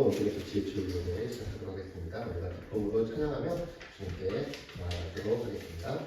오늘의 빛의 주일을 시작하도록 하겠습니다. 우리가 기쁨으로 찬양하며 주님께 나아가도록 하겠습니다.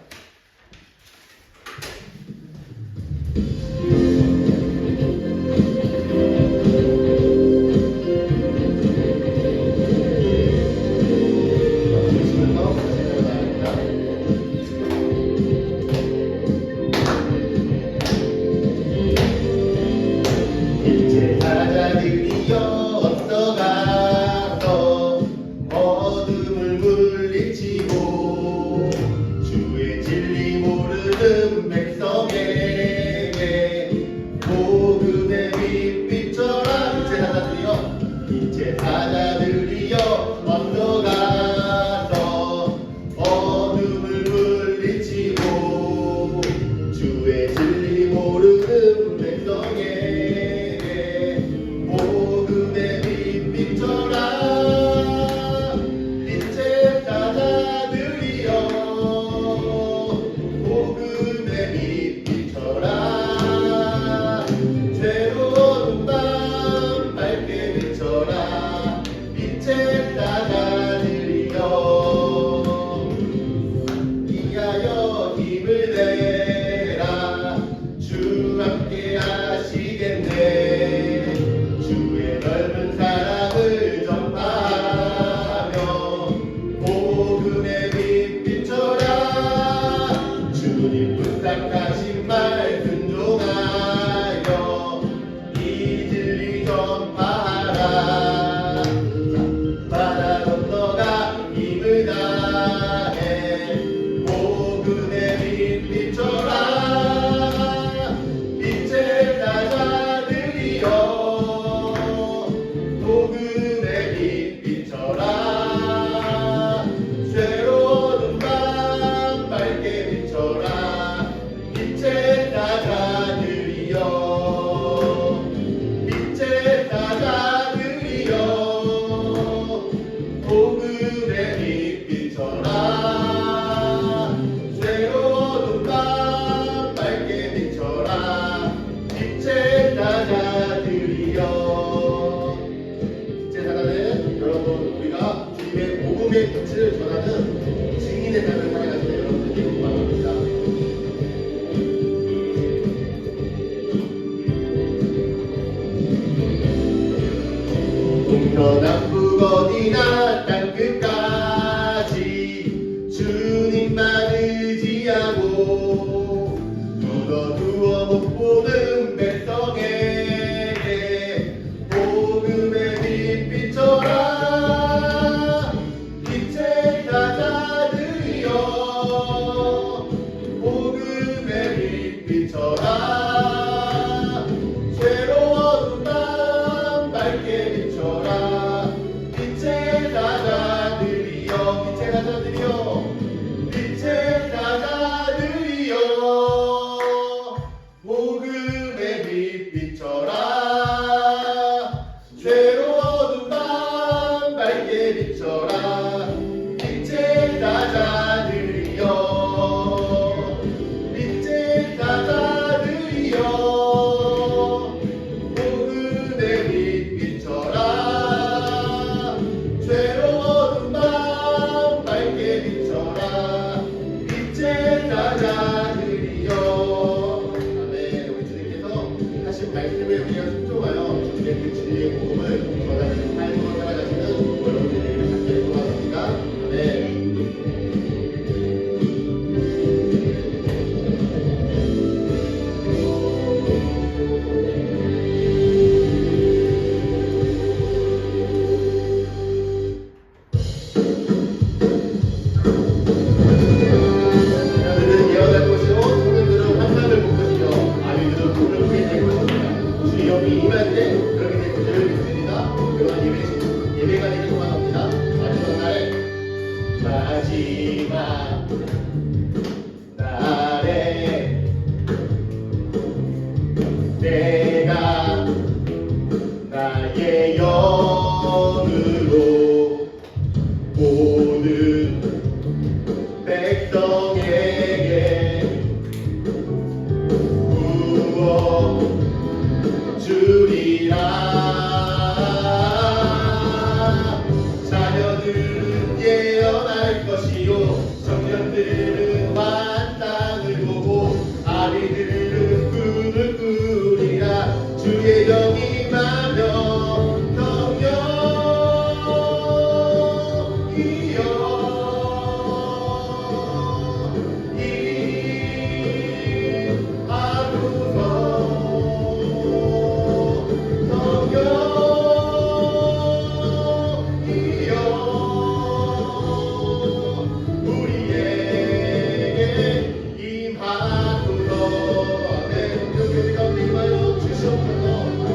아멘. 우리 가운데 임하여 주시옵소서.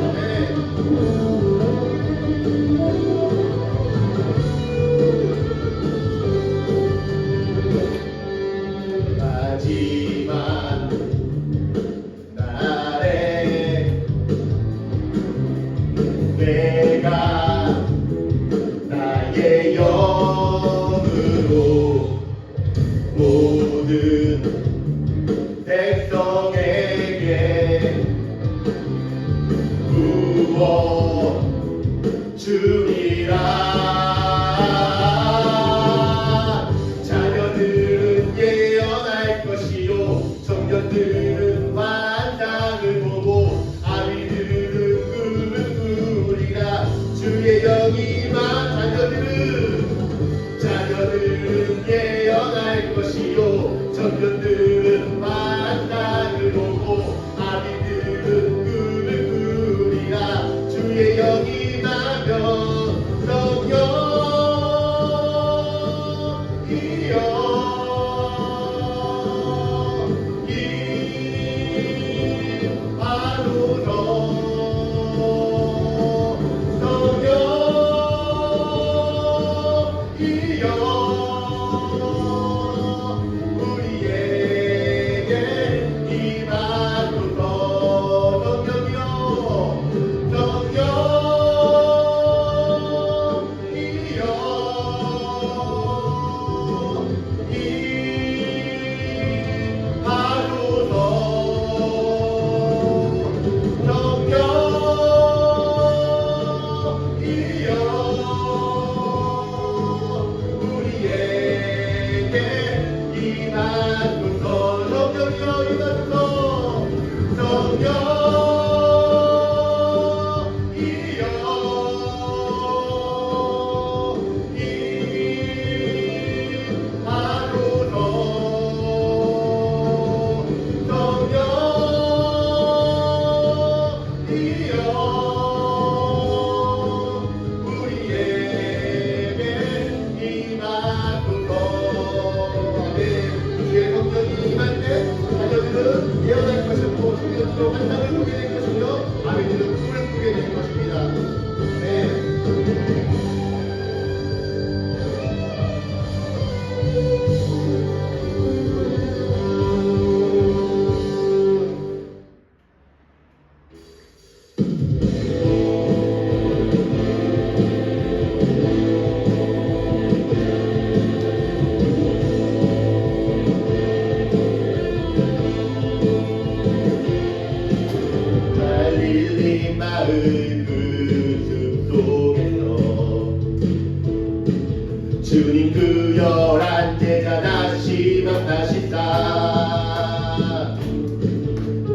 아멘. 마지막 날에 내가 나의 영으로 모든 백성에게 부어 주리라. 자녀들은 예언할 것이요 청년들은 환상을 보고 아이들은 꿈을 꾸리라. 주의 영이 임한 자녀들은 예언할 것이요 청년들은 환상을 보고 아비들은 꿈을 꾸리라. 주의 영이 임하면 성령이여 임하소서. 예언할 것이고 청년들은 환상을 보게 될 것이며 아비들은 꿈을 꾸게 될 것입니다. 네. 마을 그 숲속에서 주님 그 11제자 다시 만나시다.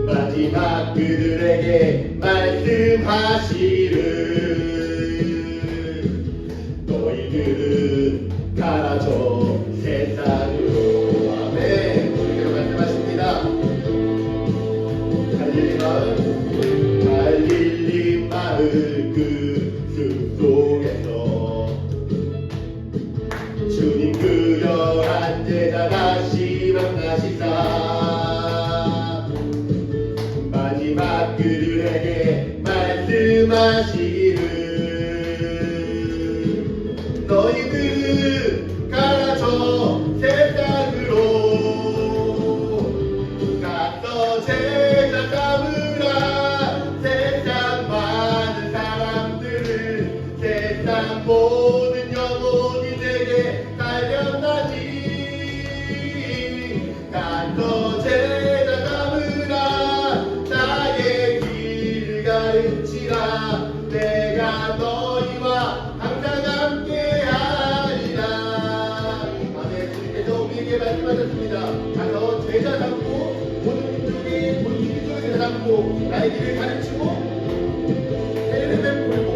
마지막 그들에게 말씀하시를 너희들은 가라져 세상으로. 아멘. 주님께서 말씀하십니다. 갈릴리 마을 그 숲속에서 주님 그 11제자 다시 만나시다. 마지막 그들에게 말씀하시기를 너희들은 가라져 세상으로 가서 제자 삼으라. 세상 많은 사람들을 세상 모든 영혼이 되게 살려나니 가서 제자 삼으라. 나의 길을 가르치라. 내가 너희와 항상 함께하리라. 아멘. 주님께서 우리에게 말씀하셨습니다. 가서 제자 삼고 모든 민족의 제자 삼고 나의 길을 가르치고 세례를 베풀고.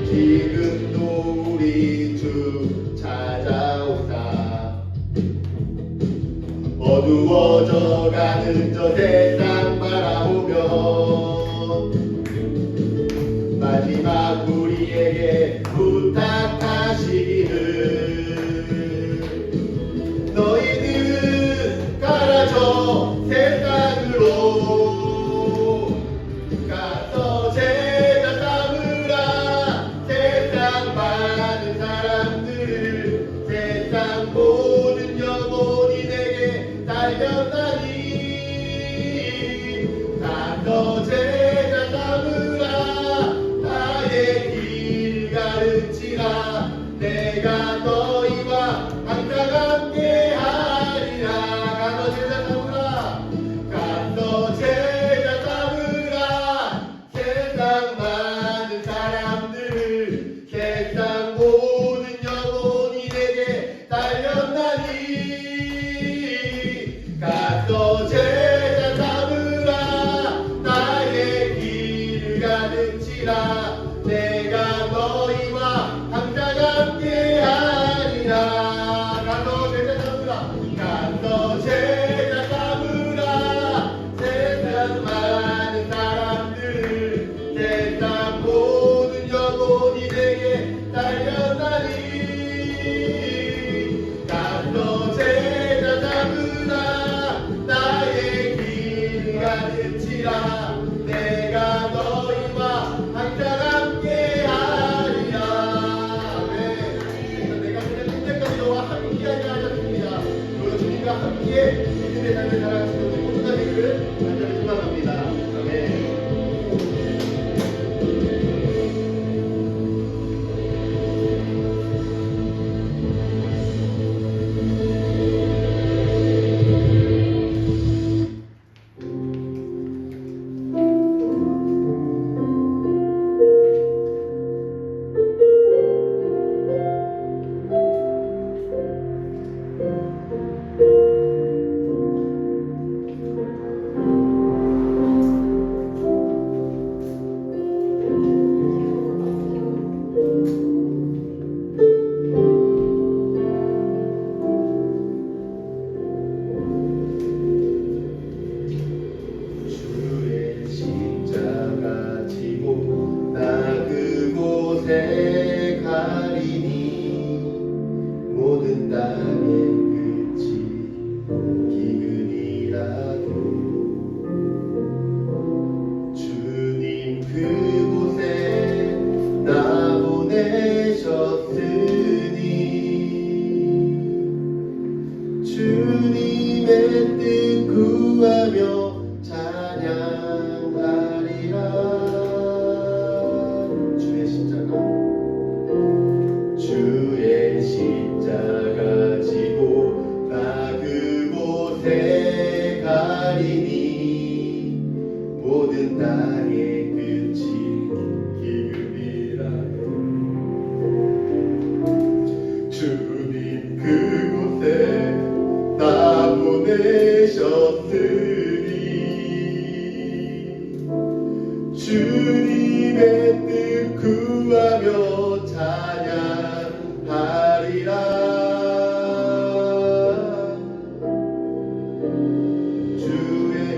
지금도 우리 주 찾아오사 어두워져가는 저 세상 바라보며 마지막 우리에게 부탁하시기를 너희들은 가라져 예수님의 삶을 살아가시는 우리 모두가 되기를 간절히 소망합니다. 아멘. 주의 십자가 지고 나 그곳에 가리니 모든 땅의 끝이 기근이라도 주님 그곳에 나 보내셨으니 주님의 뜻 구하며 찬양하리라. 주의 십자가 지고 나 그곳에 가리니 모든 땅의 끝이 기근이라도 주님 그곳에 나 보내셨으니 주님의 뜻 구하며 찬양하리라. 주의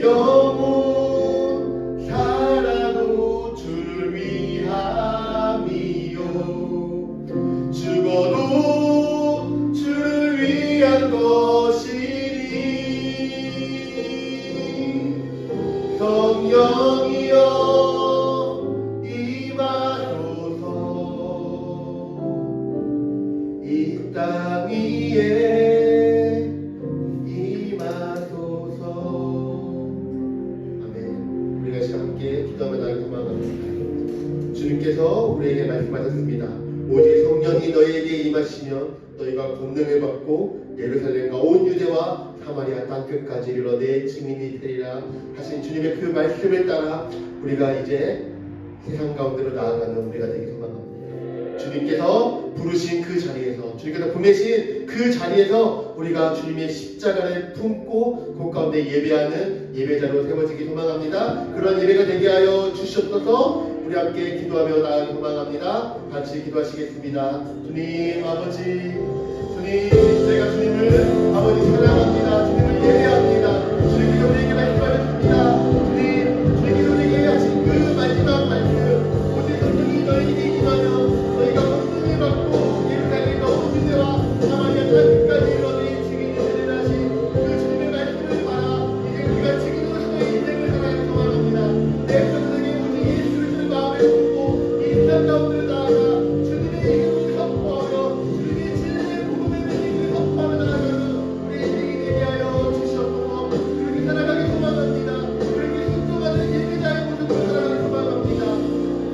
영혼 살아도 주를 위함이요 죽어도 주를 위한 것이니 성령이여 임하소서 이 땅 위에 임하소서. 아멘. 우리가 지금 함께 기도하며 나를 소망합니다. 주님께서 우리에게 말씀하셨습니다. 오직 성령이 너희에게 임하시면 너희가 권능을 받고 예루살렘과 온 유대와 사마리아 땅끝까지 이르러 내 증인이 되리라 하신 주님의 그 말씀을 따라 우리가 이제 세상 가운데로 나아가는 우리가 되기 소망합니다. 주님께서 부르신 그 자리에서, 주님께서 보내신 그 자리에서 우리가 주님의 십자가를 품고 그 가운데 예배하는 예배자로 세워지기 소망합니다. 그런 예배가 되게 하여 주시옵소서. 우리 함께 기도하며 나아가기 소망합니다. 같이 기도하시겠습니다. 주님 아버지, 주님, 제가 주님을 아버지 사랑합니다. 주님을 예배합니다. 주님께서 우리에게 말씀하셨습니다. 주님께서 우리에게 하신 그 마지막 말씀, 오직 성령이 너희에게 임하여 너희가 권능을 받고 예루살렘과 온 유대와 사마리아 땅끝까지 이르러 내 증인이 되리라 하신 그 주님의 말씀을 따라 이제 우리가 증인으로서 인생을 살아가기 소망합니다. 내 평생에 오직 예수를 주는 마음에 품고 이 땅 가운데 나아가 주님의 이름을 선포하며 주님의 진리의 복음의 메시지를 선포하며 나아가는 우리 인생이 되게 하여 주시옵소서. 그렇게 살아가기 소망합니다. 그렇게 순종하는 예배자의 모습으로 살아가기 소망합니다.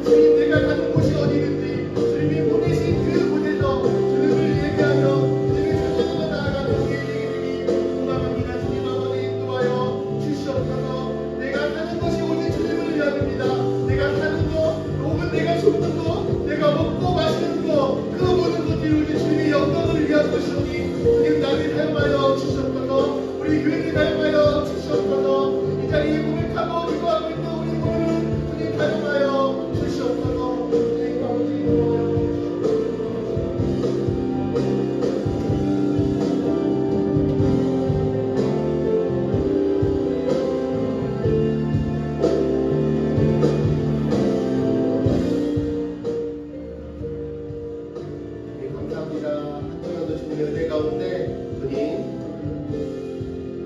주님, 내가 가는 곳이 어디든지 주님이 보내신 그 곳에서 주님을 예배하며 주님의 찬양으로 나아가는 우리의 인생이 되기 소망합니다. 주님 아버지 인도하여 주시옵소서. 내가 사는 것이 오직 주님을 위함입니다. 내가 사는 것, 혹은 내가 죽는 것, 내가 먹고 마시는 것, 그 모든 것들이 오직 주님의 영광을 위한 것이오니 주님 나를 사용하여 주시옵소서. 우리 교회를 사용하여 주시옵소서. 이 자리에 고백하고 기도하고 있는 우리 모두를 주님 사용하여 주시옵소서. 주님 아버지 인도하여 감사합니다. 한 주간도 주님의 은혜 가운데 주님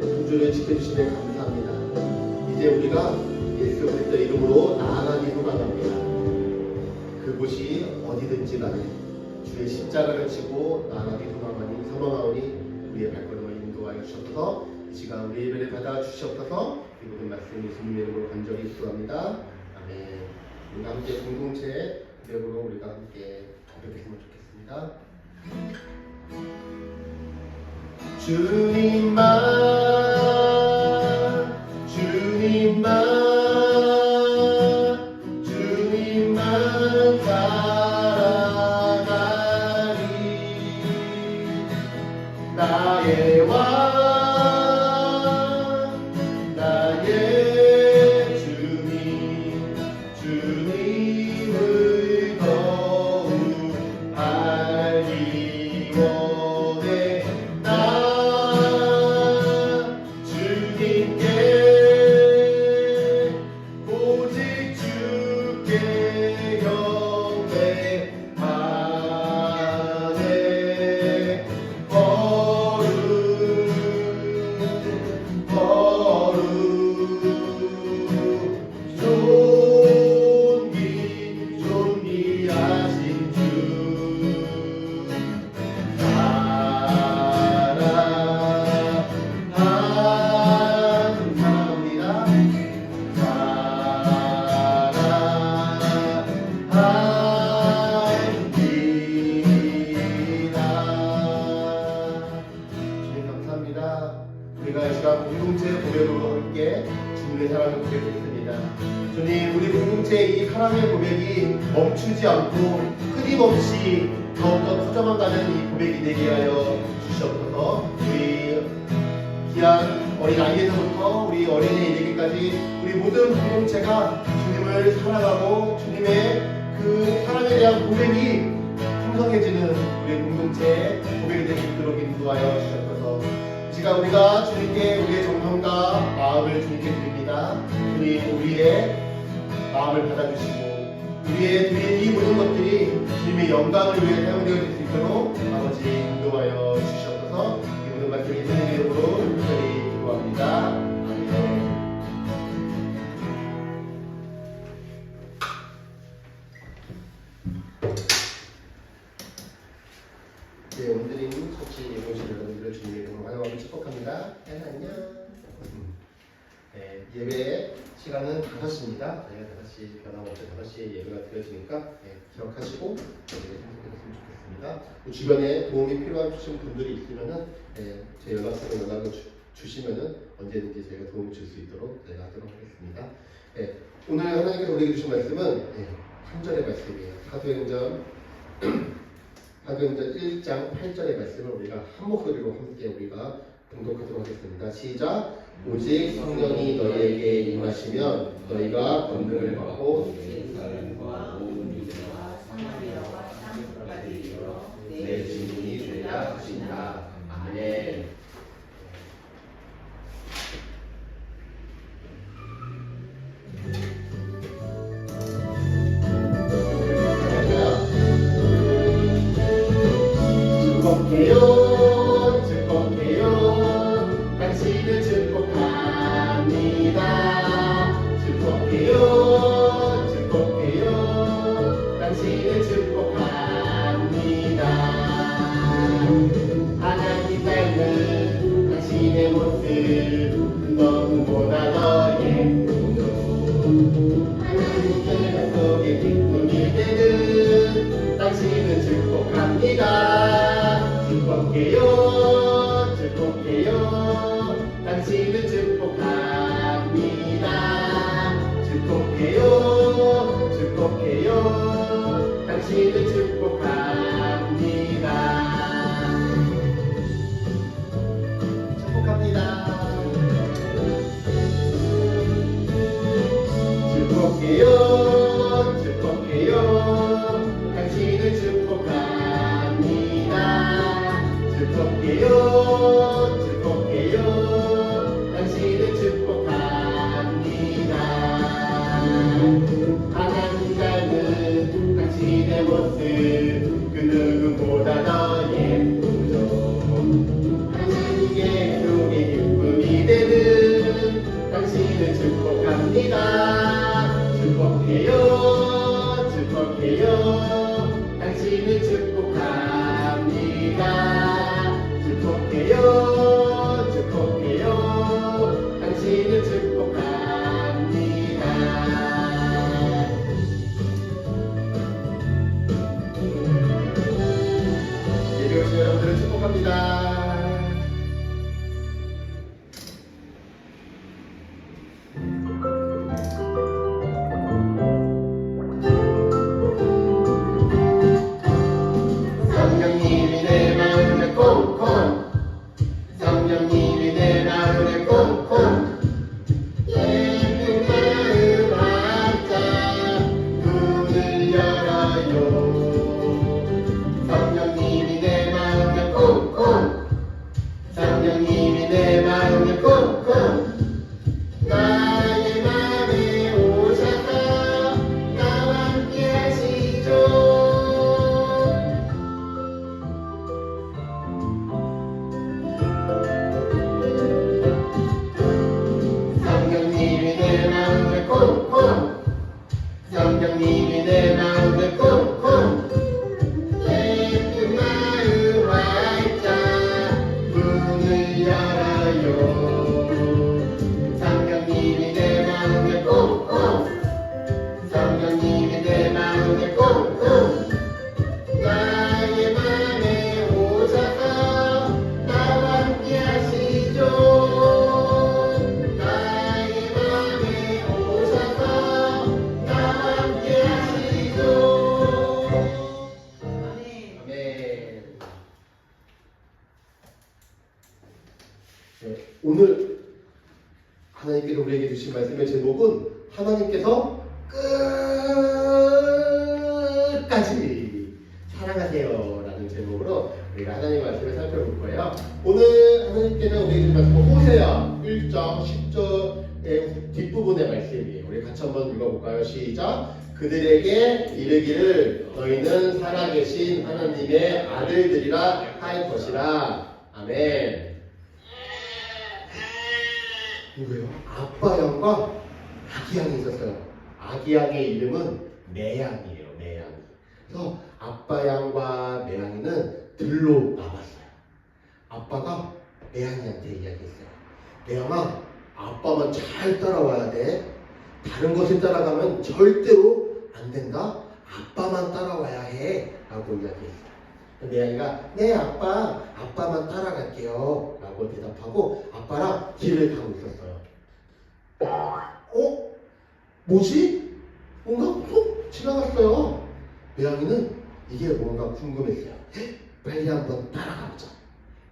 구주를 지켜주시네 감사합니다. 이제 우리가 예수 그리스도의 이름으로 나아가기 소망합니다. 그곳이 어디든지 간에 주의 십자가를 지고 나아가기 소망하오니 우리의 발걸음을 인도하여 주시옵소서. 이 시간 우리 예배를 받아 주시옵소서. 이 모든 말씀 예수님의 이름으로 간절히 기도합니다. 아멘. 우리가 함께 공동체 고백으로 우리가 함께 고백했으면 좋겠습니다. 주님만 사랑하리 나의 왕 나의 주님을 더욱 알기 원해 나 주님께 오직 주께 경배하네 존귀하신 주 사랑합니다. 주님 감사합니다. 우리가 이 시간 공동체 고백으로 함께 주님의 사랑을 고백했습니다. 주님, 우리 공동체의 이 사랑의 고백이 멈추지 않고 끊임없이 더욱더 터져만 가는 이 고백이 되게 하여 주시옵소서. 우리 귀한 어린아이에서부터 우리 어린애 이르기까지 우리 모든 공동체가 주님을 사랑하고 주님의 그 사랑에 대한 고백이 풍성해지는 우리 공동체의 고백이 되게 있도록 인도하여 주시옵소서. 이 시간 그러니까 우리가 주님께 우리의 정성과 마음을 주님께 드립니다. 주님 우리의 마음을 받아주시고 우리의 드린 이 모든 것들이 주님의 영광을 위해 사용되어질 수 있도록 아버지 인도하여 주시옵소서. 이 모든 말씀이 예수님의 이름으로 특별히 기도합니다. 아멘. 네, 오늘은 같이 예배오신 여러분들을 주님의 이름으로 환영하고 축복합니다. 안녕. 네, 예배 시간은 5시입니다. 저희가 5시 변함없이 5시에 예배가 드려지니까 기억하시고 예배했으면 좋겠습니다. 주변에 도움이 필요하신 분들이 있으면은 제 연락처로 연락을 주시면은 언제든지 저희가 도움을 줄 수 있도록 저희가 하도록 하겠습니다. 오늘 하나님께서 우리에게 주신 말씀은 3절의 말씀이에요. 사도행전 1장 8절의 말씀을 우리가 한 목소리로 함께 우리가 봉독하도록 하겠습니다. 시작. 오직 성령이 너희에게 임하시면 너희가 권능을 받고 예루살렘과 온 유대와 사마리아와 땅끝까지 이르러 내 증인이 되리라 하신다. 아멘. 당신을 축복합니다. 축복해요. 축복해요. 당신을 축복합니다. 축복합니다. 축복해요. 축복해요. 당신을 축복합니다. 축복해요. 축복해요. 당신을 축복합니다. 하나님 닮은 당신의 모습 그 누구보다 더 예쁘죠. 하나님께 속에 기쁨이 되는 당신을 축복합니다. 축복해요. 축복해요. 당신을 축복합니다. 축복해요. 축복해요. 당신을 축복합니다. 예배 오신 여러분들을 축복합니다. 성령님이 내 마음을 콩콩 성령님이 내 마음을 콩콩 예쁜 마음 활짝 문을 열어요. 성령님이 내 마음을 콩콩 성령님이 내 마음을 콩콩 나의 맘에 오셔서 나와 함께 하시죠. 성령님이 내 마음을 콩콩 성령님이 내 마음을 콩콩 예쁜 마음 활짝 문을 열어요. 성령님이 내 마음을 콩콩 성령님이 내 마음을 콩콩 나의 맘에 오셔서 나와 함께 하시죠. 나의 맘에 오셔서 나와 함께 하시죠. 아멘. 오늘 하나님께서 우리에게 주신 말씀의 제목은 하나님께서 끝까지 사랑하세요 라는 제목으로 우리가 하나님 말씀을 살펴볼 거예요. 오늘 하나님께는 우리 말씀 호세아 1장 10절의 뒷부분의 말씀이에요. 우리 같이 한번 읽어볼까요? 시작. 그들에게 이르기를 너희는 살아계신 하나님의 아들들이라 할 것이라. 아멘. 누구요? 아빠 양과 아기 양이 있었어요. 아기 양의 이름은 매양이에요. 매양. 그래서 아빠 양과 매양이는 들로 나왔어요. 아빠가 매양이한테 이야기했어요. 매양아, 아빠만 잘 따라와야 돼. 다른 것을 따라가면 절대로 안 된다. 아빠만 따라와야 해. 라고 이야기했어요. 매양이가 네 아빠, 아빠만 따라갈게요. 라고 대답하고 아빠랑 길을 가고 있었어요. 뭐지? 뭔가 훅 지나갔어요. 매양이는 이게 뭔가 궁금했어요. 빨리 한번 따라가보자.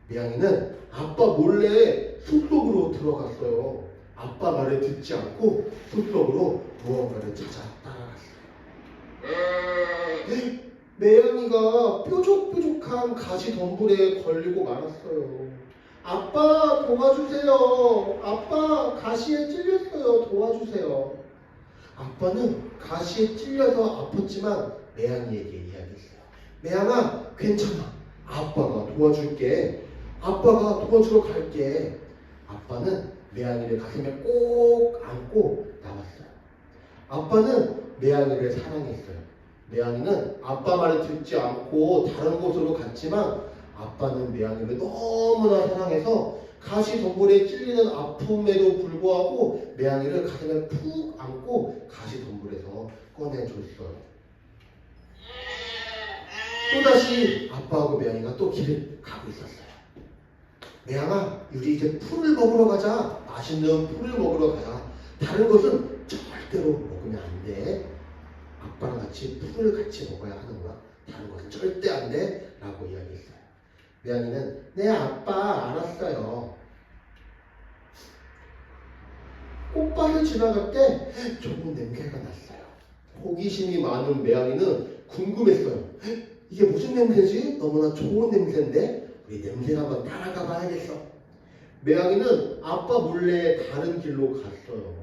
매양이는 아빠 몰래 숲속으로 들어갔어요. 아빠 말을 듣지 않고 숲속으로 무언가를 찾아 따라갔어요. 매양이가 뾰족뾰족한 가시 덤불에 걸리고 말았어요. 아빠 도와주세요. 아빠 가시에 찔렸어요. 도와주세요. 아빠는 가시에 찔려서 아팠지만 매양이에게 이야기했어요. 매양아, 괜찮아. 아빠가 도와줄게. 아빠가 도와주러 갈게. 아빠는 매양이를 가슴에 꼭 안고 나왔어요. 아빠는 매양이를 사랑했어요. 매양이는 아빠 말을 듣지 않고 다른 곳으로 갔지만 아빠는 매양이를 너무나 사랑해서 가시 덤불에 찔리는 아픔에도 불구하고 매양이를 가슴에 푹 안고 가시 덤불에서 꺼내줬어요. 또다시 아빠하고 매양이가 또 길을 가고 있었어요. 매양아, 우리 이제 풀을 먹으러 가자. 맛있는 풀을 먹으러 가자. 다른 것은 절대로 먹으면 안 돼. 아빠랑 같이 풀을 같이 먹어야 하는구나. 다른 것은 절대 안 돼. 라고 이야기했어요. 매양이는 네 아빠 알았어요. 꽃밭을 지나갈 때 좋은 냄새가 났어요. 호기심이 많은 매양이는 궁금했어요. 이게 무슨 냄새지? 너무나 좋은 냄새인데 우리 냄새 한번 따라가 봐야겠어. 매양이는 아빠 몰래 다른 길로 갔어요.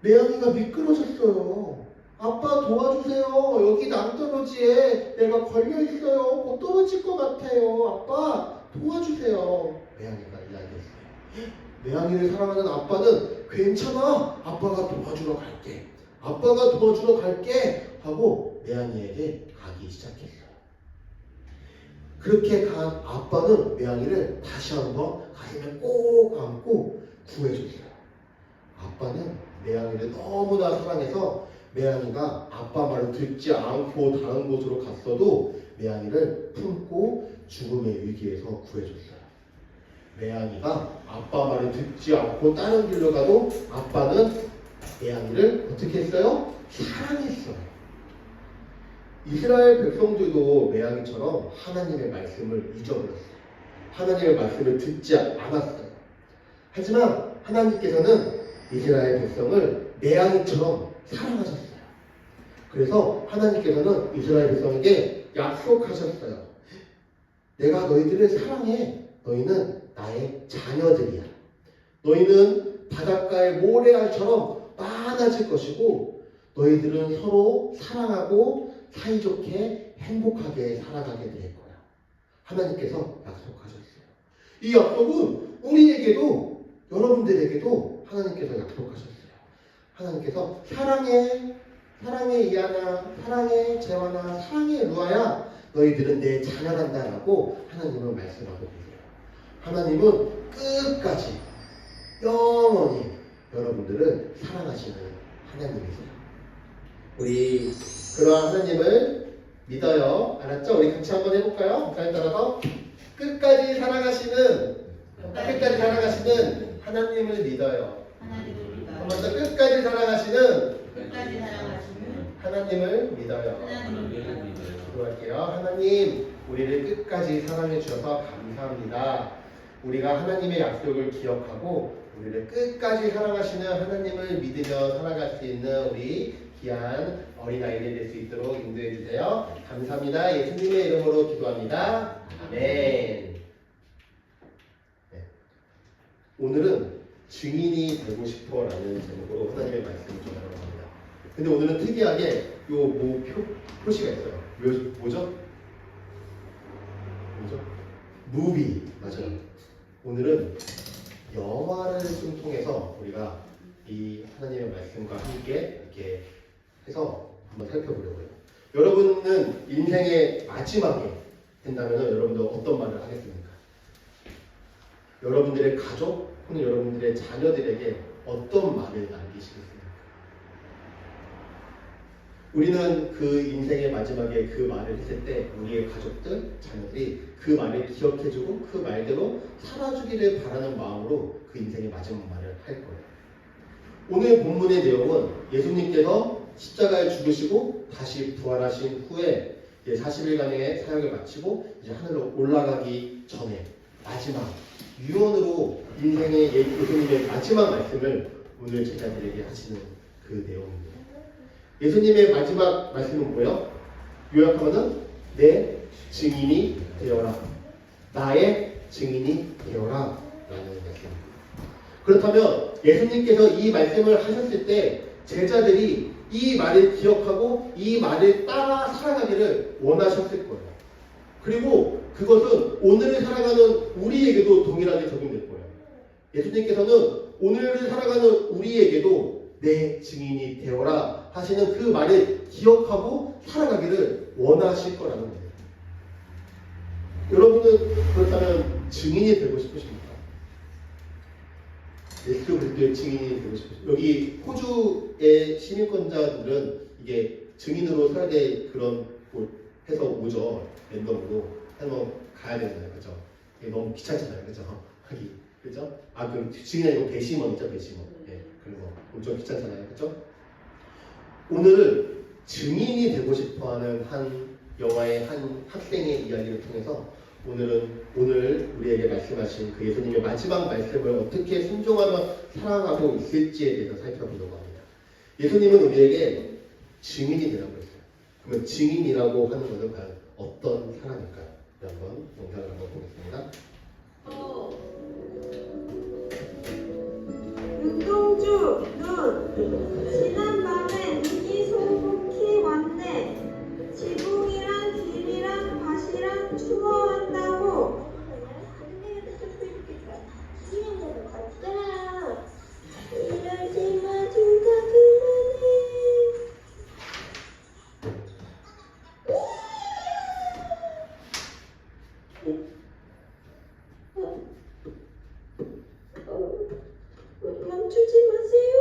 매양이가 미끄러졌어요. 아빠 도와주세요. 여기 낭떠러지에 내가 걸려있어요. 곧 떨어질 것 같아요. 아빠 도와주세요. 매양이가 이야기했어요. 매양이를 사랑하는 아빠는 괜찮아. 아빠가 도와주러 갈게. 아빠가 도와주러 갈게. 하고 매양이에게 가기 시작했어요. 그렇게 간 아빠는 매양이를 다시 한번 가슴에 꼭 안고 구해줬어요. 아빠는 매양이를 너무나 사랑해서 매양이가 아빠 말을 듣지 않고 다른 곳으로 갔어도 매양이를 품고 죽음의 위기에서 구해줬어요. 매양이가 아빠 말을 듣지 않고 다른 길로 가도 아빠는 매양이를 어떻게 했어요? 사랑했어요. 이스라엘 백성들도 매양이처럼 하나님의 말씀을 잊어버렸어요. 하나님의 말씀을 듣지 않았어요. 하지만 하나님께서는 이스라엘 백성을 매양이처럼 사랑하셨어요. 그래서 하나님께서는 이스라엘 백성에게 약속하셨어요. 내가 너희들을 사랑해. 너희는 나의 자녀들이야. 너희는 바닷가의 모래알처럼 많아질 것이고 너희들은 서로 사랑하고 사이좋게 행복하게 살아가게 될 거야. 하나님께서 약속하셨어요. 이 약속은 우리에게도 여러분들에게도 하나님께서 약속하셨어요. 하나님께서 사랑해 이하나, 사랑해 재환아, 사랑해 루아야, 너희들은 내 자녀란다라고 하나님은 말씀하고 계세요. 하나님은 끝까지 영원히 여러분들을 사랑하시는 하나님이세요. 우리 그러한 하나님을 믿어요. 알았죠? 우리 같이 한번 해볼까요? 목사님 따라서 끝까지 사랑하시는 하나님을 믿어요. 한 번 더 끝까지 사랑하시는 하나님을 믿어요. 기도할게요. 하나님, 우리를 끝까지 사랑해 주셔서 감사합니다. 우리가 하나님의 약속을 기억하고 우리를 끝까지 사랑하시는 하나님을 믿으며 살아갈 수 있는 우리 귀한 어린아이들 될 수 있도록 인도해 주세요. 감사합니다. 예수님의 이름으로 기도합니다. 아멘. 네. 오늘은 증인이 되고 싶어라는 제목으로 하나님의 말씀을 전하려고 합니다. 근데 오늘은 특이하게 요 표시가 있어요. 뭐죠? 무비 맞아요. 오늘은 영화를 좀 통해서 우리가 이 하나님의 말씀과 함께 이렇게 해서 한번 살펴보려고요. 여러분은 인생의 마지막에 된다면 여러분도 어떤 말을 하겠습니까? 여러분들의 가족 혹은 여러분들의 자녀들에게 어떤 말을 남기시겠습니까? 우리는 그 인생의 마지막에 그 말을 했을 때 우리의 가족들, 자녀들이 그 말을 기억해주고 그 말대로 살아주기를 바라는 마음으로 그 인생의 마지막 말을 할 거예요. 오늘 본문의 내용은 예수님께서 십자가에 죽으시고 다시 부활하신 후에 40일간의 사역을 마치고 이제 하늘로 올라가기 전에 마지막 유언으로 인생의 예수님의 마지막 말씀을 오늘 제자들에게 하시는 그 내용입니다. 예수님의 마지막 말씀은 뭐예요? 요약하면은 내 증인이 되어라. 나의 증인이 되어라. 라는 말씀입니다. 그렇다면 예수님께서 이 말씀을 하셨을 때 제자들이 이 말을 기억하고 이 말을 따라 살아가기를 원하셨을 거예요. 그리고 그것은 오늘을 살아가는 우리에게도 동일하게 적용될 거예요. 예수님께서는 오늘을 살아가는 우리에게도 내 증인이 되어라 하시는 그 말을 기억하고 살아가기를 원하실 거라는 거예요. 여러분은 그렇다면 증인이 되고 싶으십니까? 예수 그리스도의 증인이 되고 싶으십니까? 여기 호주의 시민권자들은 이게 증인으로 살아야 될 그런 곳 해서 오죠. 랜덤으로 한번 가야 되잖아요, 그렇죠? 이게 너무 귀찮잖아요, 그렇죠? 하기, 그렇죠? 그 증인이 아니고 배심원이죠, 배심원. 네, 그리고 엄청 귀찮잖아요, 그렇죠? 오늘은 증인이 되고 싶어하는 한 영화의 한 학생의 이야기를 통해서 오늘 우리에게 말씀하신 그 예수님의 마지막 말씀을 어떻게 순종하며 살아가고 있을지에 대해서 살펴보려고 합니다. 예수님은 우리에게 증인이 되라고 했어요. 그러면 증인이라고 하는 것은 과연 어떤 사람일까요? 한번 영상을 한번 보겠습니다. 윤동주, 눈. 지난밤에 눈이 소복히 왔네. 지붕이랑 길이랑 밭이랑 추워한다고. 이러지 마, 둘 다 그만해. 멈추지 마세요.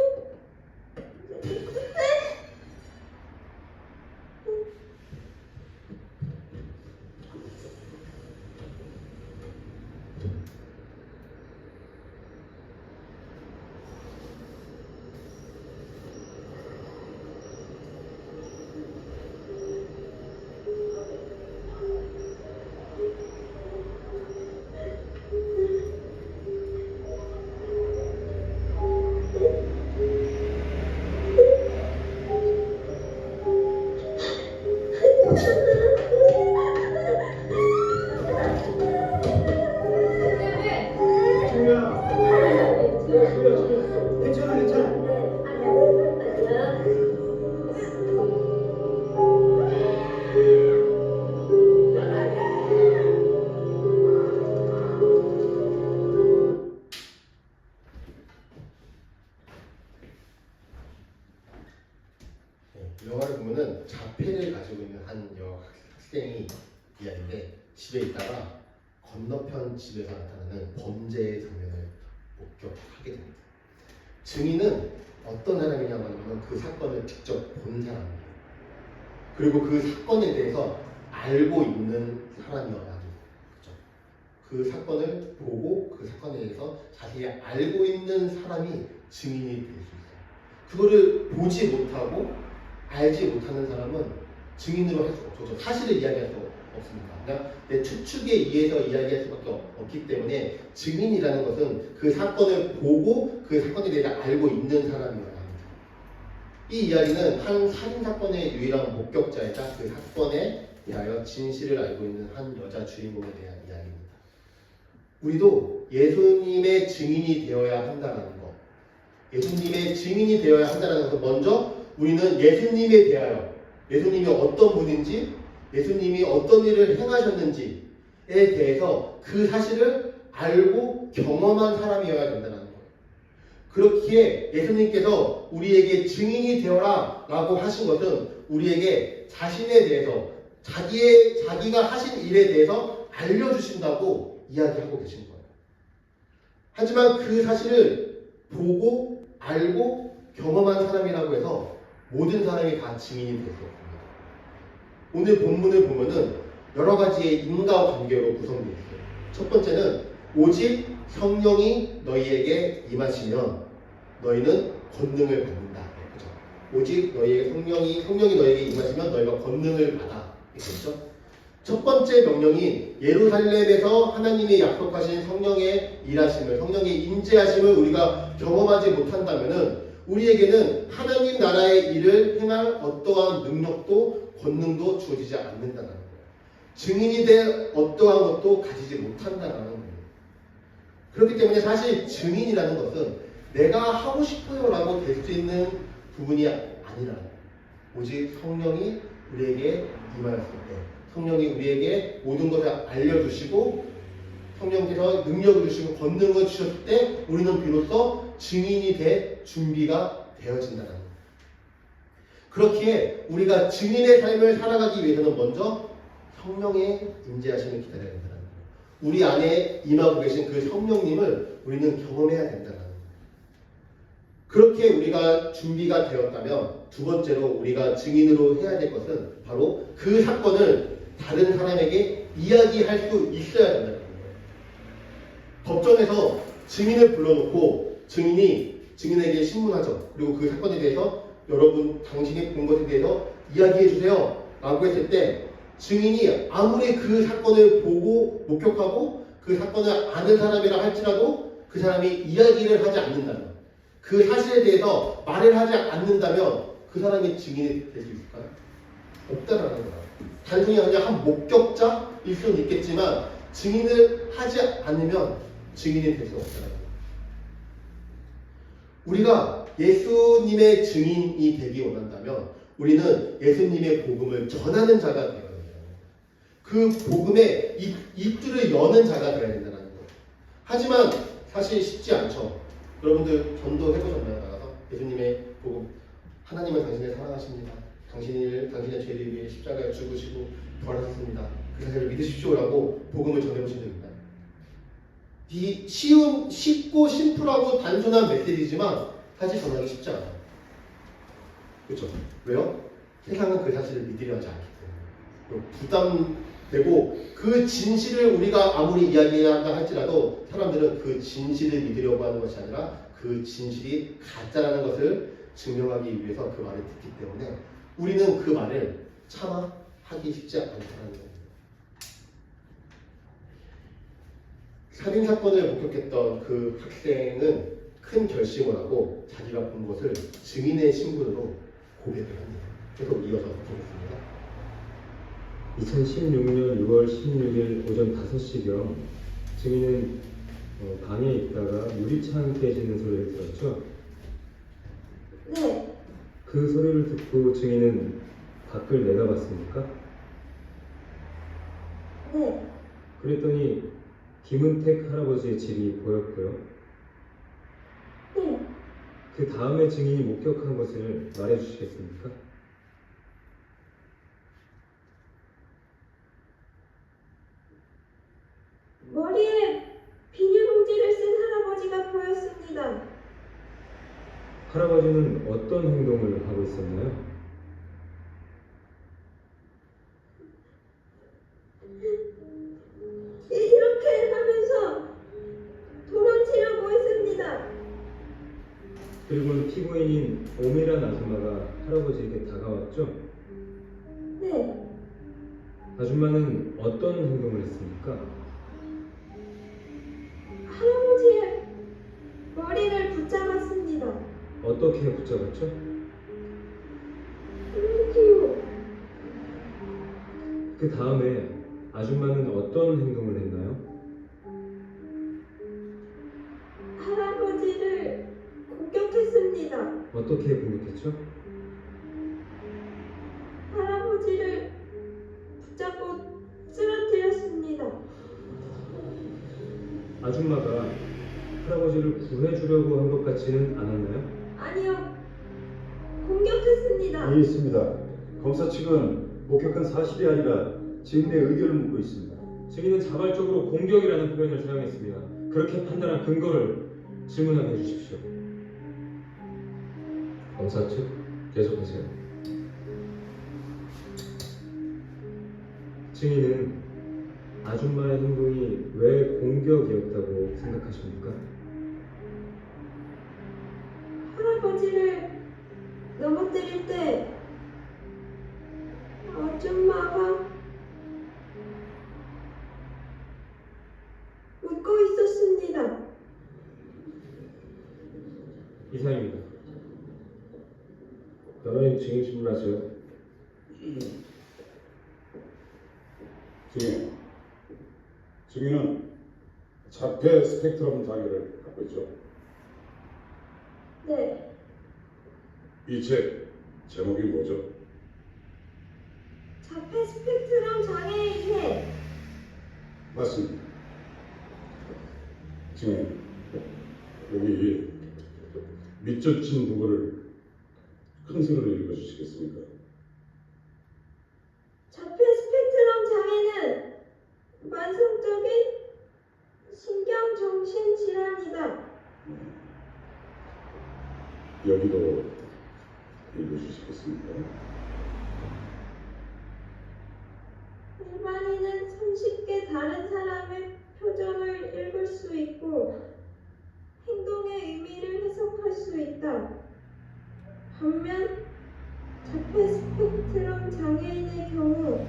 영화를 보면은 자폐를 가지고 있는 한 학생이 이야기인데 집에 있다가 건너편 집에서 나타나는 범죄의 장면을 목격하게 됩니다. 증인은 어떤 사람이냐고 하면 그 사건을 직접 본 사람이에요. 그리고 그 사건에 대해서 알고 있는 사람이어야 합니다. 그렇죠? 그 사건을 보고 그 사건에 대해서 자세히 알고 있는 사람이 증인이 될 수 있어요. 그거를 보지 못하고 알지 못하는 사람은 증인으로 할 수가 없죠. 사실을 이야기할 수 없습니다. 그러니까 내 추측에 의해서 이야기할 수밖에 없기 때문에 증인이라는 것은 그 사건을 보고 그 사건에 대해 알고 있는 사람이어야 합니다. 이 이야기는 한 살인 사건의 유일한 목격자이자 그 사건에 대하여 진실을 알고 있는 한 여자 주인공에 대한 이야기입니다. 우리도 예수님의 증인이 되어야 한다는 것, 예수님의 증인이 되어야 한다는 것은 먼저 우리는 예수님에 대하여, 예수님이 어떤 분인지, 예수님이 어떤 일을 행하셨는지에 대해서 그 사실을 알고 경험한 사람이어야 된다는 거예요. 그렇기에 예수님께서 우리에게 증인이 되어라 라고 하신 것은 우리에게 자신에 대해서, 자기가 하신 일에 대해서 알려주신다고 이야기하고 계신 거예요. 하지만 그 사실을 보고 알고 경험한 사람이라고 해서 모든 사람이 다 증인이 될 수 없습니다. 오늘 본문을 보면은 여러 가지의 인과관계로 구성되어 있어요. 첫 번째는 오직 성령이 너희에게 임하시면 너희는 권능을 받는다. 그렇죠? 오직 너희에게 성령이 너희에게 임하시면 너희가 권능을 받아. 그렇죠? 첫 번째 명령인 예루살렘에서 하나님이 약속하신 성령의 일하심을, 성령의 임재하심을 우리가 경험하지 못한다면은 우리에게는 하나님 나라의 일을 행할 어떠한 능력도 권능도 주어지지 않는다는 거예요. 증인이 될 어떠한 것도 가지지 못한다는 거예요. 그렇기 때문에 사실 증인이라는 것은 내가 하고 싶어요 라고 될 수 있는 부분이 아니라 오직 성령이 우리에게 임하였을 때, 성령이 우리에게 모든 것을 알려주시고 성령께서 능력을 주시고 권능을 주셨을 때 우리는 비로소 증인이 될 준비가 되어진다는 거예요. 그렇기에 우리가 증인의 삶을 살아가기 위해서는 먼저 성령의 임재하심을 기다려야 된다는 거예요. 우리 안에 임하고 계신 그 성령님을 우리는 경험해야 된다는 거예요. 그렇게 우리가 준비가 되었다면 두 번째로 우리가 증인으로 해야 될 것은 바로 그 사건을 다른 사람에게 이야기할 수 있어야 된다는 거예요. 법정에서 증인을 불러놓고 증인에게 신문하죠. 그리고 그 사건에 대해서 여러분 당신이 본 것에 대해서 이야기해 주세요 라고 했을 때 증인이 아무리 그 사건을 보고 목격하고 그 사건을 아는 사람이라 할지라도 그 사람이 이야기를 하지 않는다면, 그 사실에 대해서 말을 하지 않는다면 그 사람이 증인이 될 수 있을까요? 없다라는 거예요. 단순히 그냥 한 목격자일 수는 있겠지만 증인을 하지 않으면 증인이 될 수 없다는 거예요. 우리가 예수님의 증인이 되기 원한다면 우리는 예수님의 복음을 전하는 자가 되어야 돼요. 그 복음의 입줄을 여는 자가 되어야 된다는 거예요. 하지만 사실 쉽지 않죠. 여러분들 전도 해보셨나요? 나가서 예수님의 복음, 하나님은 당신을 사랑하십니다. 당신의 죄를 위해 십자가에 죽으시고 부활하셨습니다. 그 사실을 믿으십시오라고 복음을 전해보신 적 있나요? 이 쉽고 심플하고 단순한 메시지지만 사실 전하기 쉽지 않아요. 그렇죠? 왜요? 세상은 그 사실을 믿으려 하지 않기 때문에. 부담되고 그 진실을 우리가 아무리 이야기한다 할지라도 사람들은 그 진실을 믿으려고 하는 것이 아니라 그 진실이 가짜라는 것을 증명하기 위해서 그 말을 듣기 때문에 우리는 그 말을 차마 하기 쉽지 않다는 거예요. 살인사건을 목격했던 그 학생은 큰 결심을 하고 자기가 본 것을 증인의 신분으로 고백을 합니다. 계속 이어서 보겠습니다. 2016년 6월 16일 오전 5시경 증인은 방에 있다가 유리창 깨지는 소리를 들었죠? 네, 그 소리를 듣고 증인은 밖을 내다봤습니까? 네, 그랬더니 김은택 할아버지의 집이 보였고요. 네. 그 다음에 증인이 목격한 것을 말해주시겠습니까? 머리에 비닐봉지를 쓴 할아버지가 보였습니다. 할아버지는 어떤 행동을 하고 있었나요? 이렇게 하면서 도망치려고 했습니다. 그리고는 피고인인 오미란 아줌마가 할아버지에게 다가왔죠? 네, 아줌마는 어떤 행동을 했습니까? 할아버지의 머리를 붙잡았습니다. 어떻게 붙잡았죠? 그 다음에 아줌마는 어떤 행동을 했나요? 할아버지를 공격했습니다. 어떻게 공격했죠? 할아버지를 붙잡고 쓰러뜨렸습니다. 아줌마가 할아버지를 구해주려고 한 것 같지는 않았나요? 아니요, 공격했습니다. 이해했습니다. 검사 측은 목격한 사실이 아니라 증인의 의견을 묻고 있습니다. 증인은 자발적으로 공격이라는 표현을 사용했습니다. 그렇게 판단한 근거를 질문하게 해주십시오. 검사 측 계속하세요. 증인은 아줌마의 행동이 왜 공격이었다고 생각하십니까? 할아버지를 넘어뜨릴 때 아줌마가 웃고 있었습니다. 이상입니다. 변호인 증인 질문하세요. 증인은 자폐 스펙트럼 장애를 갖고 있죠. 네, 이 책 제목이 뭐죠? 자폐 스펙트럼 장애의 해. 맞습니다. 증인, 여기 밑줄 부분을 큰 소리로 읽어주시겠습니까? 자폐 스펙트럼 장애는 만성적인 신경정신질환이다. 여기도 읽어주시겠습니까? 일반인은 손쉽게 다른 사람의 표정을 읽을 수 있고 행동의 의미를 해석할 수 있다. 반면 자폐 스펙트럼 장애인의 경우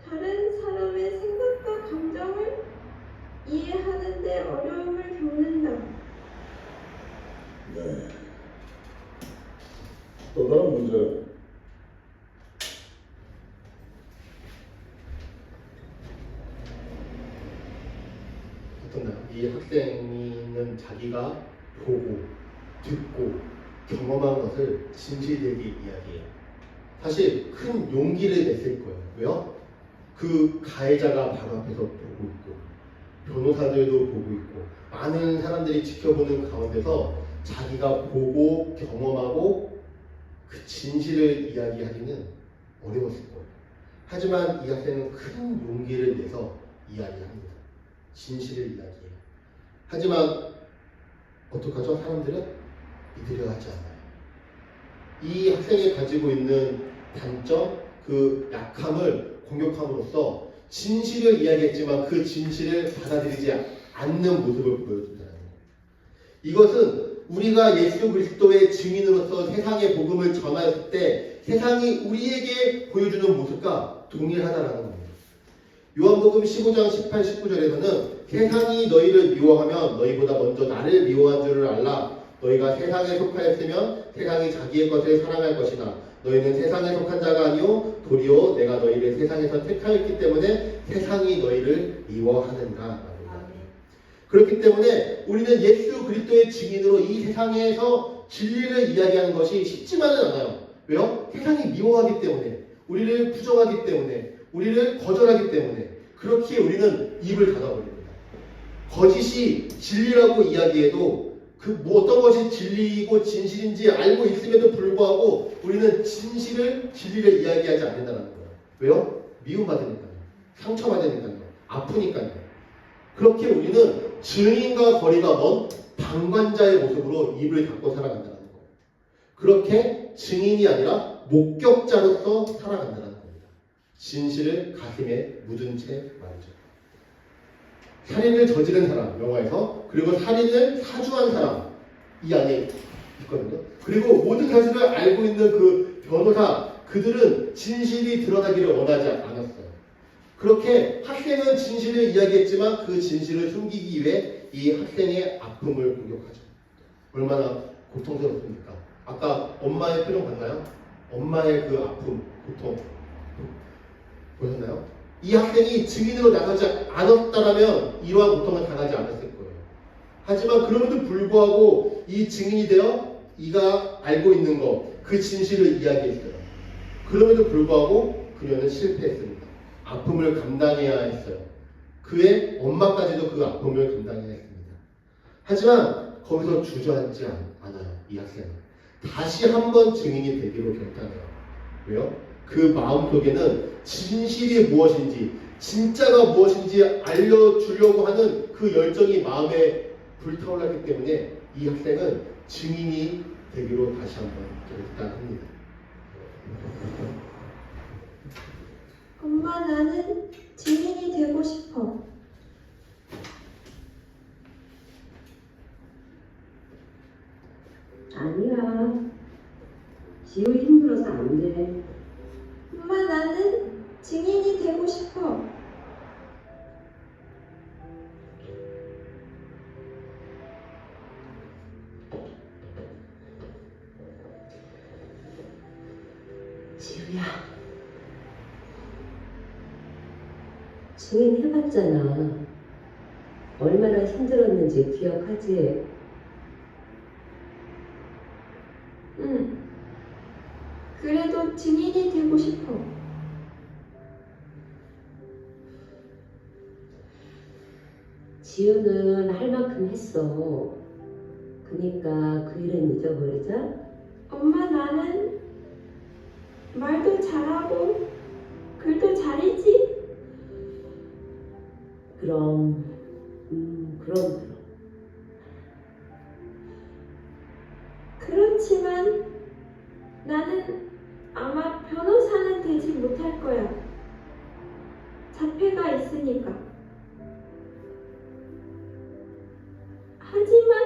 다른 사람의 생각과 감정을 이해하는 데 어려움을 겪는다. 네. 또 다른 문제. 어떤가요? 이 학생은 자기가 보고 듣고 경험한 것을 진실되게 이야기해요. 사실 큰 용기를 냈을 거예요. 왜요? 그 가해자가 바로 앞에서 보고 있고 변호사들도 보고 있고 많은 사람들이 지켜보는 가운데서 자기가 보고 경험하고 그 진실을 이야기하기는 어려웠을 거예요. 하지만 이 학생은 큰 용기를 내서 이야기합니다. 진실을 이야기해요. 하지만 어떡하죠? 사람들은 믿으려 하지 않아요. 이 학생이 가지고 있는 단점, 그 약함을 공격함으로써 진실을 이야기했지만 그 진실을 받아들이지 않는 모습을 보여준다는 거예요. 이것은 우리가 예수 그리스도의 증인으로서 세상의 복음을 전할 때 세상이 우리에게 보여주는 모습과 동일하다는 겁니다. 요한복음 15장 18, 19절에서는 세상이 너희를 미워하면 너희보다 먼저 나를 미워한 줄을 알라. 너희가 세상에 속하였으면 세상이 자기의 것을 사랑할 것이나 너희는 세상에 속한 자가 아니요 도리어 내가 너희를 세상에서 택하였기 때문에 세상이 너희를 미워하는가. 그렇기 때문에 우리는 예수 그리스도의 증인으로 이 세상에서 진리를 이야기하는 것이 쉽지만은 않아요. 왜요? 세상이 미워하기 때문에, 우리를 부정하기 때문에, 우리를 거절하기 때문에 그렇게 우리는 입을 닫아버립니다. 거짓이 진리라고 이야기해도 그 어떤 것이 진리이고 진실인지 알고 있음에도 불구하고 우리는 진리를 이야기하지 않는다는 거예요. 왜요? 미움받으니까요. 상처받으니까요. 아프니까요. 그렇게 우리는 증인과 거리가 먼 방관자의 모습으로 입을 닫고 살아간다는 거예요. 그렇게 증인이 아니라 목격자로서 살아간다는 겁니다. 진실을 가슴에 묻은 채 말이죠. 살인을 저지른 사람, 영화에서, 그리고 살인을 사주한 사람, 이 안에 있거든요. 그리고 모든 사실을 알고 있는 그 변호사, 그들은 진실이 드러나기를 원하지 않았어요. 그렇게 학생은 진실을 이야기했지만 그 진실을 숨기기 위해 이 학생의 아픔을 공격하죠. 얼마나 고통스럽습니까? 아까 엄마의 표정 봤나요? 엄마의 그 아픔, 고통 보셨나요? 이 학생이 증인으로 나서지 않았다라면 이러한 고통을 당하지 않았을 거예요. 하지만 그럼에도 불구하고 이 증인이 되어 이가 알고 있는 것, 그 진실을 이야기했어요. 그럼에도 불구하고 그녀는 실패했습니다. 아픔을 감당해야 했어요. 그의 엄마까지도 그 아픔을 감당해야 했습니다. 하지만 거기서 주저앉지 않아요. 이 학생은 다시 한번 증인이 되기로 결단해요. 왜요? 그 마음속에는 진실이 무엇인지, 진짜가 무엇인지 알려주려고 하는 그 열정이 마음에 불타올랐기 때문에 이 학생은 증인이 되기로 다시 한번 결단합니다. 엄마, 나는 증인이 되고 싶어. 아니야. 지우 힘들어서 안 돼. 엄마, 나는 증인이 되고 싶어. 지우야. 증인 해봤잖아. 얼마나 힘들었는지 기억하지? 응. 그래도 증인이 되고 싶어. 지우는 할 만큼 했어. 그니까 그 일은 잊어버리자. 엄마, 나는 말도 잘하고 글도 잘했지? 그럼, 그럼. 그렇지만 나는 아마 변호사는 되지 못할 거야. 자폐가 있으니까. 하지만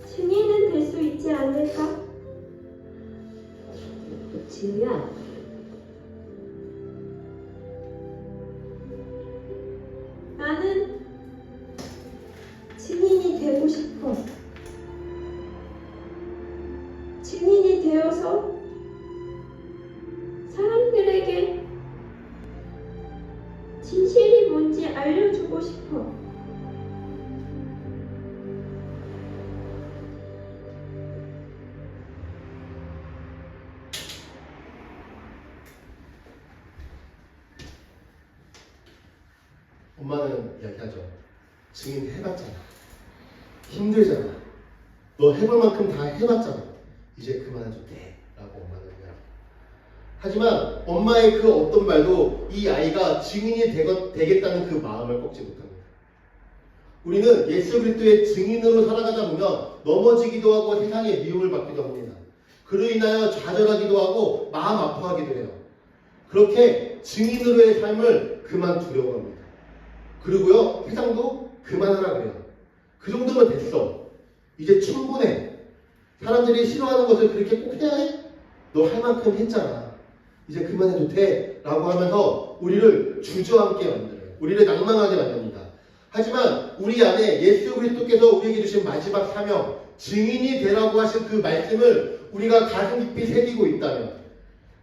증인은 될 수 있지 않을까? 지우야. 나는 증인이 되고 싶어. 증인이 되어서 사람들에게 진실이 뭔지 알려주고 싶어. 엄마는 이야기하죠. 증인 해봤잖아. 힘들잖아. 너 해볼 만큼 다 해봤잖아. 이제 그만해도 돼. 라고 엄마는 이야기합니다. 하지만 엄마의 그 어떤 말도 이 아이가 증인이 되겠다는 그 마음을 꺾지 못합니다. 우리는 예수 그리스도의 증인으로 살아가다 보면 넘어지기도 하고 세상에 미움을 받기도 합니다. 그로 인하여 좌절하기도 하고 마음 아파하기도 해요. 그렇게 증인으로의 삶을 그만두려고 합니다. 그리고요, 세상도 그만하라 그래요. 그 정도면 됐어. 이제 충분해. 사람들이 싫어하는 것을 그렇게 꼭 해야 해? 너 할 만큼 했잖아. 이제 그만해도 돼. 라고 하면서 우리를 주저앉게 만들어요. 우리를 낭망하게 만듭니다. 하지만 우리 안에 예수 그리스도께서 우리에게 주신 마지막 사명, 증인이 되라고 하신 그 말씀을 우리가 가슴 깊이 새기고 있다면,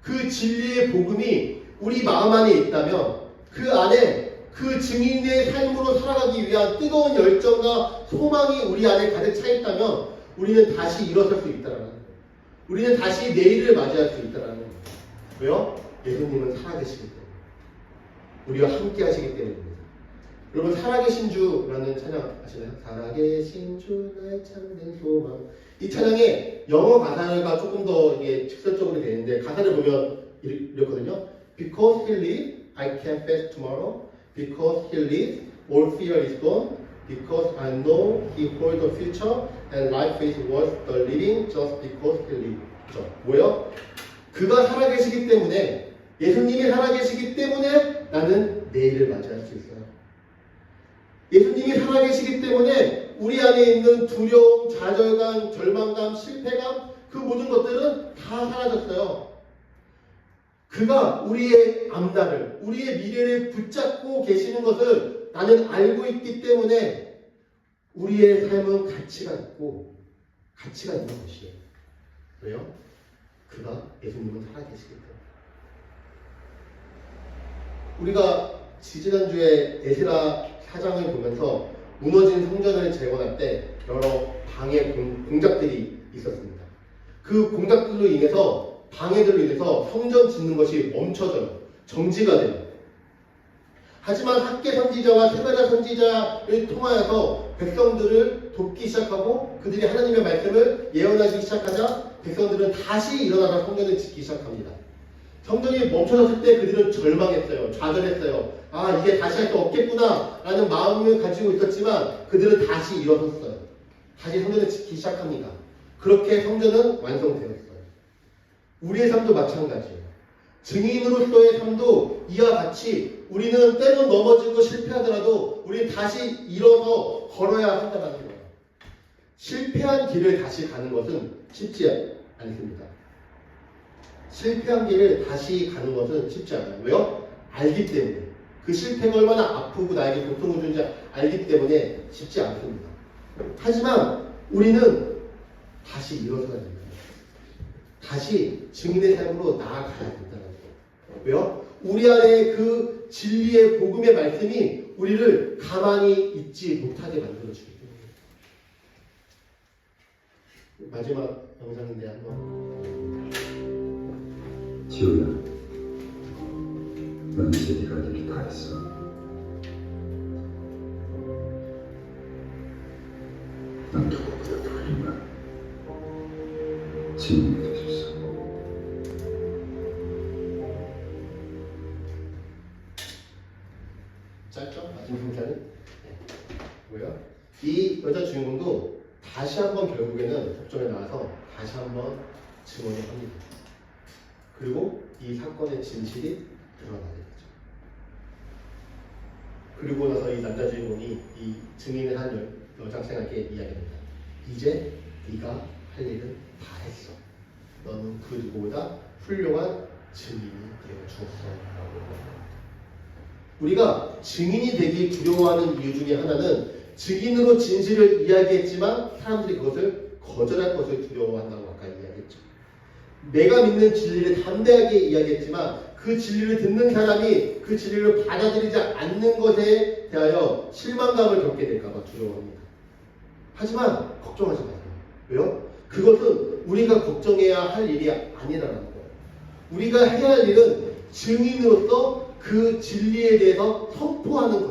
그 진리의 복음이 우리 마음 안에 있다면, 그 안에 그 증인의 삶으로 살아가기 위한 뜨거운 열정과 소망이 우리 안에 가득 차 있다면 우리는 다시 일어설 수 있다는 거예요. 우리는 다시 내일을 맞이할 수 있다는 거예요. 왜요? 예수님은 살아계시기 때문에. 우리와 함께 하시기 때문입니다. 여러분, 살아계신 주라는 찬양 아시나요? 살아계신 주 나의 참된 소망. 이 찬양의 영어 가사가 조금 더 이게 직설적으로 되는데 가사를 보면 이렇거든요. Because he lives, I can face tomorrow. Because he lives, all fear is gone. Because I know he holds the future and life is worth the living just because he lives. 뭐요? 그가 살아계시기 때문에, 예수님이 살아계시기 때문에 나는 내일을 맞이할 수 있어요. 예수님이 살아계시기 때문에 우리 안에 있는 두려움, 좌절감, 절망감, 실패감, 그 모든 것들은 다 사라졌어요. 그가 우리의 앞날을, 우리의 미래를 붙잡고 계시는 것을 나는 알고 있기 때문에 우리의 삶은 가치가 있고 가치가 있는 것이에요. 왜요? 그가 예수님은 살아계시기 때문에. 우리가 지지난주에 에스라 4장을 보면서 무너진 성전을 재건할 때 여러 방해 공작들이 있었습니다. 그 공작들로 인해서 방해들로 인해서 성전 짓는 것이 멈춰져요. 정지가 돼요. 하지만 학개 선지자와 세바랴 선지자를 통하여서 백성들을 돕기 시작하고 그들이 하나님의 말씀을 예언하기 시작하자 백성들은 다시 일어나서 성전을 짓기 시작합니다. 성전이 멈춰졌을 때 그들은 절망했어요. 좌절했어요. 아, 이게 다시 할 수 없겠구나 라는 마음을 가지고 있었지만 그들은 다시 일어섰어요. 다시 성전을 짓기 시작합니다. 그렇게 성전은 완성되었어요. 우리의 삶도 마찬가지예요. 증인으로서의 삶도 이와 같이 우리는 때론 넘어지고 실패하더라도 우리는 다시 일어서 걸어야 한다는 거예요. 실패한 길을 다시 가는 것은 쉽지 않습니다. 실패한 길을 다시 가는 것은 쉽지 않아요. 왜요? 알기 때문에. 그 실패가 얼마나 아프고 나에게 고통을 주는지 알기 때문에 쉽지 않습니다. 하지만 우리는 다시 일어서야 됩니다. 다시 증인의 삶으로 나아가야 된다는 거예요. 왜요? 우리 안에 그 진리의 복음의 말씀이 우리를 가만히 있지 못하게 만들어주기 때문에. 마지막 영상인데 한번. 지우야, 넌 이제 네가 할 일이 다 했어. 난 누구보다 더 훌륭한 증인이 되셨어. 짧죠? 마지막 영상은? 네. 뭐예요? 이 여자 주인공도 다시 한번 결국에는 법정에 나와서 다시 한번 증언을 합니다. 그리고 이 사건의 진실이 드러나게 되죠. 그리고 나서 이 남자 주인공이 이 증인을 한 여장생에게 이야기합니다. 이제 네가 할 일은 다 했어. 너는 그 누구보다 훌륭한 증인이 되어 주었어. 우리가 증인이 되기 두려워하는 이유 중에 하나는 증인으로 진실을 이야기했지만 사람들이 그것을 거절할 것을 두려워한다고 아까 이야기했죠. 내가 믿는 진리를 담대하게 이야기했지만 그 진리를 듣는 사람이 그 진리를 받아들이지 않는 것에 대하여 실망감을 겪게 될까봐 두려워합니다. 하지만 걱정하지 마세요. 왜요? 그것은 우리가 걱정해야 할 일이 아니라는 거예요. 우리가 해야 할 일은 증인으로서 그 진리에 대해서 선포하는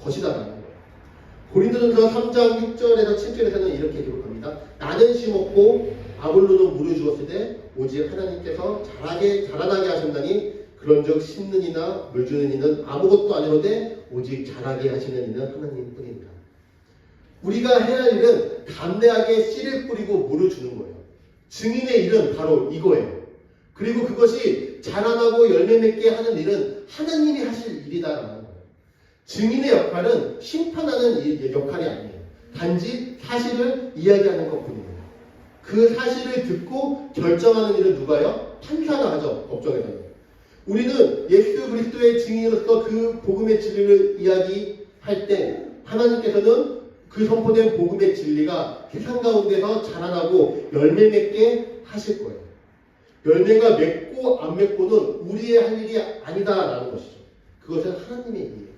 것이다라는 거예요. 고린도전서 3장 6절에서 7절에서는 이렇게 기록합니다. 나는 심었고 아볼로는 물을 주었을 때 오직 하나님께서 자라나게 하신다니 그런즉 심는 이나 물 주는 이는 아무것도 아니로되 오직 자라게 하시는 이는 하나님뿐입니다. 우리가 해야 할 일은 담대하게 씨를 뿌리고 물을 주는 거예요. 증인의 일은 바로 이거예요. 그리고 그것이 자라나고 열매 맺게 하는 일은 하나님이 하실 일이다라는 거예요. 증인의 역할은 심판하는 역할이 아니에요. 단지 사실을 이야기하는 것뿐입니다. 그 사실을 듣고 결정하는 일은 누가요? 판사가 하죠. 법정에서는. 우리는 예수 그리스도의 증인으로서 그 복음의 진리를 이야기할 때 하나님께서는 그 선포된 복음의 진리가 세상 가운데서 자라나고 열매 맺게 하실 거예요. 열매가 맺고 안 맺고는 우리의 할 일이 아니다라는 것이죠. 그것은 하나님의 일이에요.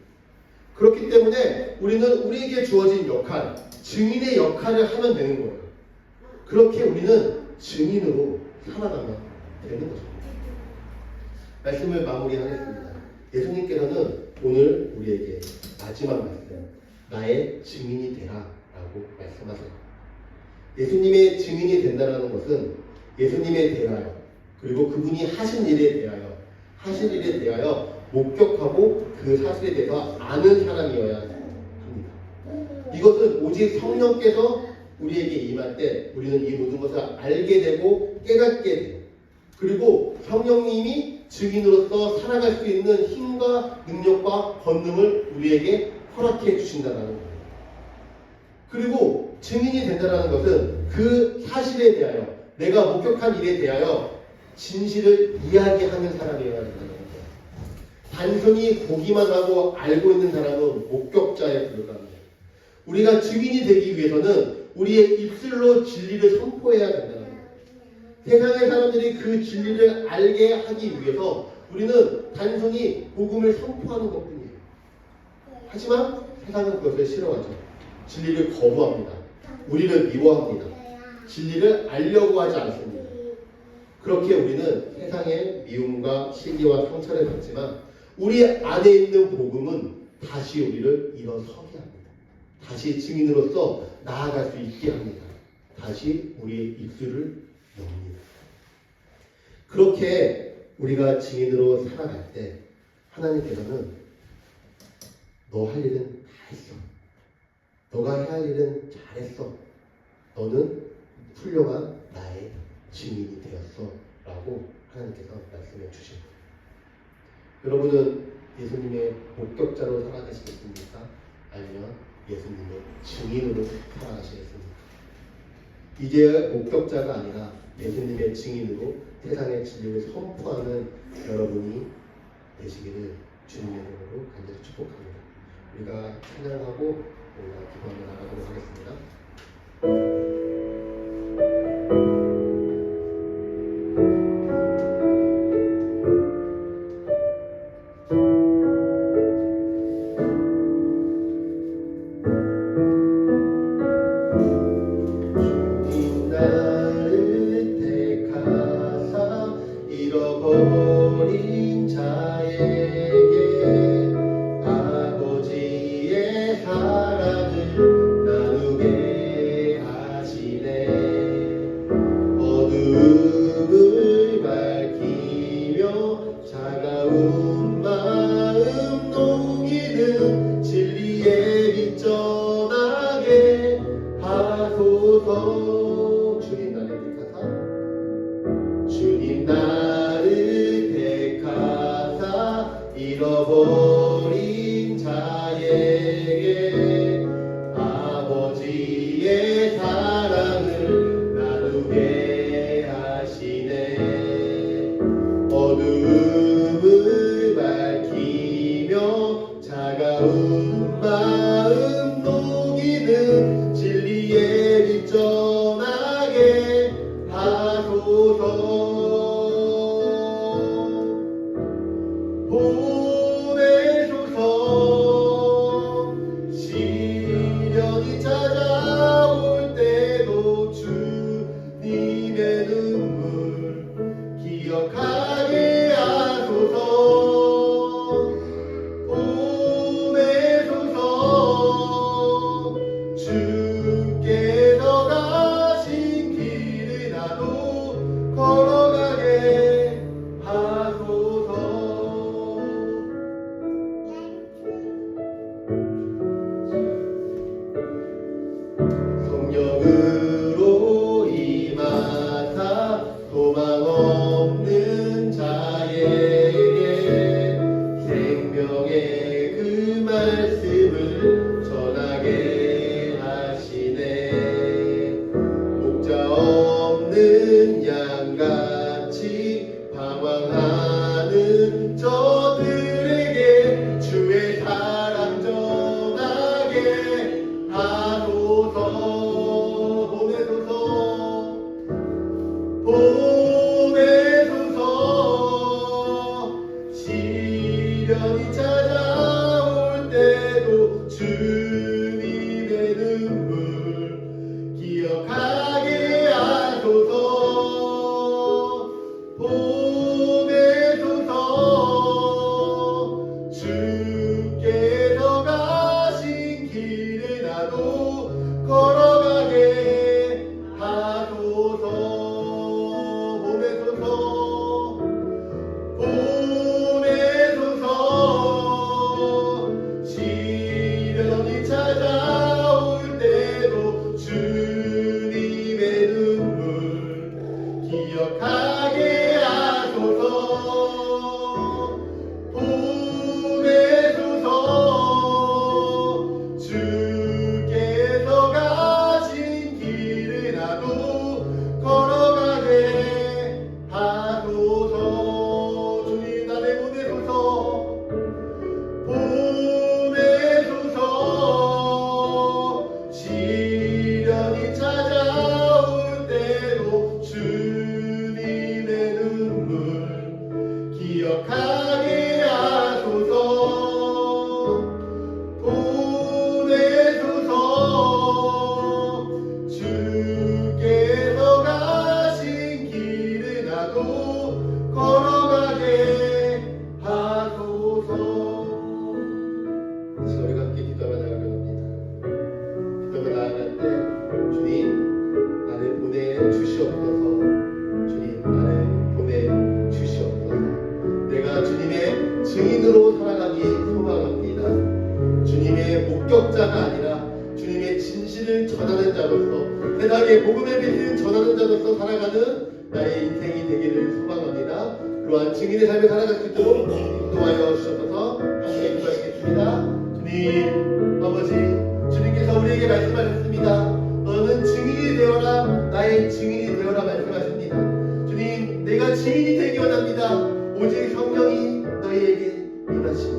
그렇기 때문에 우리는 우리에게 주어진 역할, 증인의 역할을 하면 되는 거예요. 그렇게 우리는 증인으로 살아가면 되는 거죠. 말씀을 마무리하겠습니다. 예수님께서는 오늘 우리에게 마지막 말씀, 나의 증인이 되라 라고 말씀하세요. 예수님의 증인이 된다는 것은 예수님에 대하여 그리고 그분이 하신 일에 대하여 하신 일에 대하여 목격하고 그 사실에 대해서 아는 사람이어야 합니다. 이것은 오직 성령께서 우리에게 임할 때 우리는 이 모든 것을 알게 되고 깨닫게 돼요. 그리고 성령님이 증인으로서 살아갈 수 있는 힘과 능력과 권능을 우리에게 허락해 주신다는 거예요. 그리고 증인이 된다는 것은 그 사실에 대하여 내가 목격한 일에 대하여 진실을 이야기하는 사람이어야 된다는 거예요. 단순히 보기만 하고 알고 있는 사람은 목격자에 불과합니다. 우리가 증인이 되기 위해서는 우리의 입술로 진리를 선포해야 된다는 거예요. 세상의 사람들이 그 진리를 알게 하기 위해서 우리는 단순히 복음을 선포하는 것뿐이에요. 하지만 세상은 그것을 싫어하죠. 진리를 거부합니다. 우리를 미워합니다. 진리를 알려고 하지 않습니다. 그렇게 우리는 세상의 미움과 시기와 상처를 받지만 우리 안에 있는 복음은 다시 우리를 일어서게 합니다. 다시 증인으로서 나아갈 수 있게 합니다. 다시 우리의 입술을 엽니다. 그렇게 우리가 증인으로 살아갈 때 하나님께서는 너 할 일은 다 했어. 너가 해야 할 일은 잘했어. 너는 훌륭한 나의 증인이 되었어. 라고 하나님께서 말씀해 주십니다. 여러분은 예수님의 목격자로 살아가시겠습니까? 아니면 예수님의 증인으로 살아가시겠습니까? 이제 목격자가 아니라 예수님의 증인으로 세상의 진리를 선포하는 여러분이 되시기를 주님의 이름으로 간절히 축복합니다. 우리가 찬양하고 우리가 기도하며 나가도록 하겠습니다. 나를 택하사 잃어버린 자에게 아버지의 사랑을 나누게 하시네. 어둠을 밝히며 차가운 마음 녹이는 진리의 빛 전하게 하소서. 주님 나를 택하사 잃어버린 자에게 아버지의 사랑을 나누게 하시네. 어둠을 밝히며 차가운 마음 녹이는 진리의 빛 전하게 하소서. 보내소서. 시련이 찾아올 때도 주님의 눈물 기억하게 하소서. 보내소서. 주께서 가신 길을 나도 걸어가게 하소서. 성령으로 임하사 소망 없는 자에게 생명의 그 말씀을 전하게 하시네. 목자 없는 양같이 방황하는 저들에게 주의 사랑 전하게 하소서. 보내소서. 시련이 찾아올 때도 주님 공격자가 아니라 주님의 진실을 전하는 자로서 세상의 복음의 빛을 전하는 자로서 살아가는 나의 인생이 되기를 소망합니다. 그러한 증인의 삶을 살아갈 수 있도록 인도하여 주셔서 함께 기도하겠습니다. 주님 아버지, 주님께서 우리에게 말씀하셨습니다. 너는 증인이 되어라, 나의 증인이 되어라 말씀하십니다. 주님, 내가 증인이 되기 원합니다. 오직 성령이 너희에게 임하시고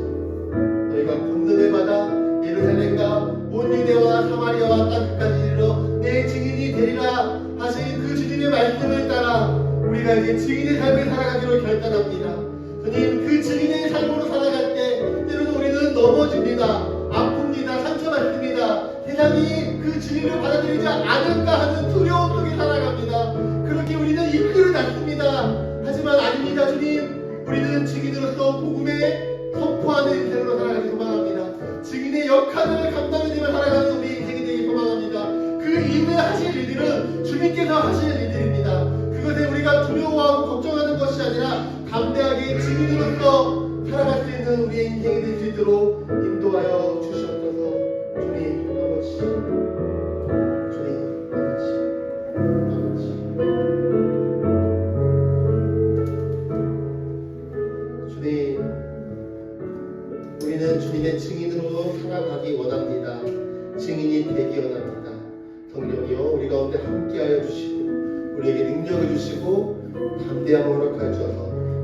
너희가 권능을 받아 예루살렘과 온 유대와 사마리아와 땅끝까지 이르러 내 증인이 되리라 하신 그 주님의 말씀을 따라 우리가 이제 증인의 삶을 살아가기로 결단합니다. 주님, 그 증인의 삶으로 살아갈 때 때로는 우리는 넘어집니다. 아픕니다. 상처받습니다. 세상이 그 진리를 받아들이지 않을까 하는 두려움 속에 살아갑니다. 그렇게 우리는 이끌어 놨습니다. 하지만 아닙니다. 주님, 우리는 증인으로서 복음에 선포하는 인생으로 살아가기 소망합니다. 증인의 역할을 감당하며 살아가는 우리 인생이 되기 소망합니다. 그 일을 하실 일들은 주님께서 하실 일들입니다. 그것에 우리가 두려워하고 걱정하는 것이 아니라 담대하게 증인으로서 살아갈 수 있는 우리의 인생이 될 수 있도록 인도하여 주시옵소서. 주님 아버지, 주님 아버지, 주님, 우리는 주님의 증인으로 살아가기 원합니다. 증인이 되기 원합니다. 성령이여, 우리 가운데 함께하여 주시고 우리에게 능력을 주시고 담대함을 허락하여 주셔서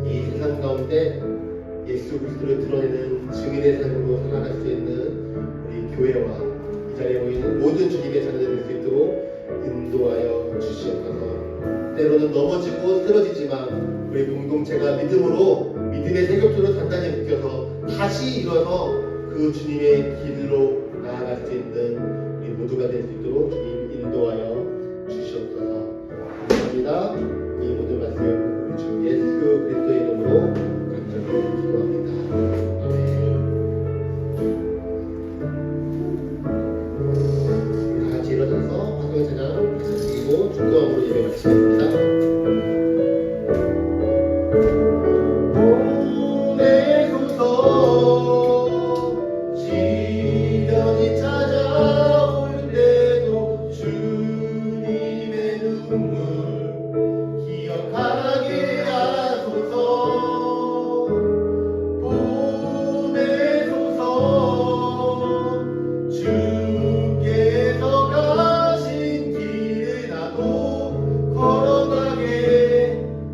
이 세상 가운데 예수 그리스도를 드러내는 증인의 삶으로 살아갈 수 있는 우리 교회와 이 자리에 모이는 모든 주님의 자녀들 될 수 있도록 인도하여 주시옵소서. 때로는 넘어지고 쓰러지지만 우리 공동체가 믿음의 세력으로 단단히 묶여서 다시 일어서 그 주님의 길로 나아갈 수 있는 우리 모두가 될 수 있도록 주님 인도하여 주시옵소서. 감사합니다. 이 모든 말씀 우리 주 예수 그리스도의 이름으로 간절히 기도합니다. 아멘. 다 같이 일어나서 화성의 찬양 다시 드리고 중도함으로 예배 마치겠습니다. 시련이 찾아올 때도 주님의 눈물 기억하게 하소서. 보내소서. 주께서 가신 길을 나도 걸어가게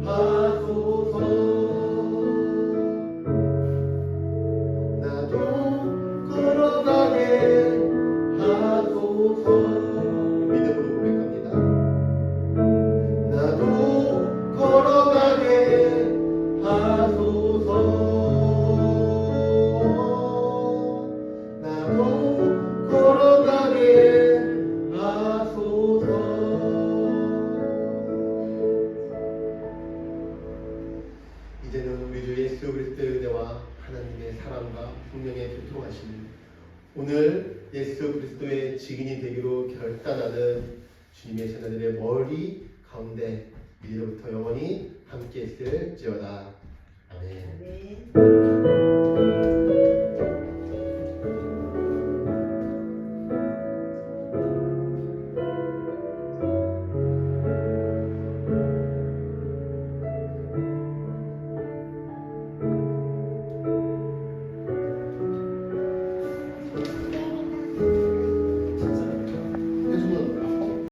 하소서. 나도 걸어가게 하소서. 믿음으로 고백합니다. 나도 걸어가게 하소서. 나도 걸어가게 하소서. 이제는 우리 주 예수 그리스도의 은혜와 하나님의 사랑과 성령의 교통하심을 오늘 예수 그리스도의 증인이 되기로 결단하는 주님의 자녀들의 머리 가운데 이제부터 영원히 함께 있을지어다. 아멘. 네.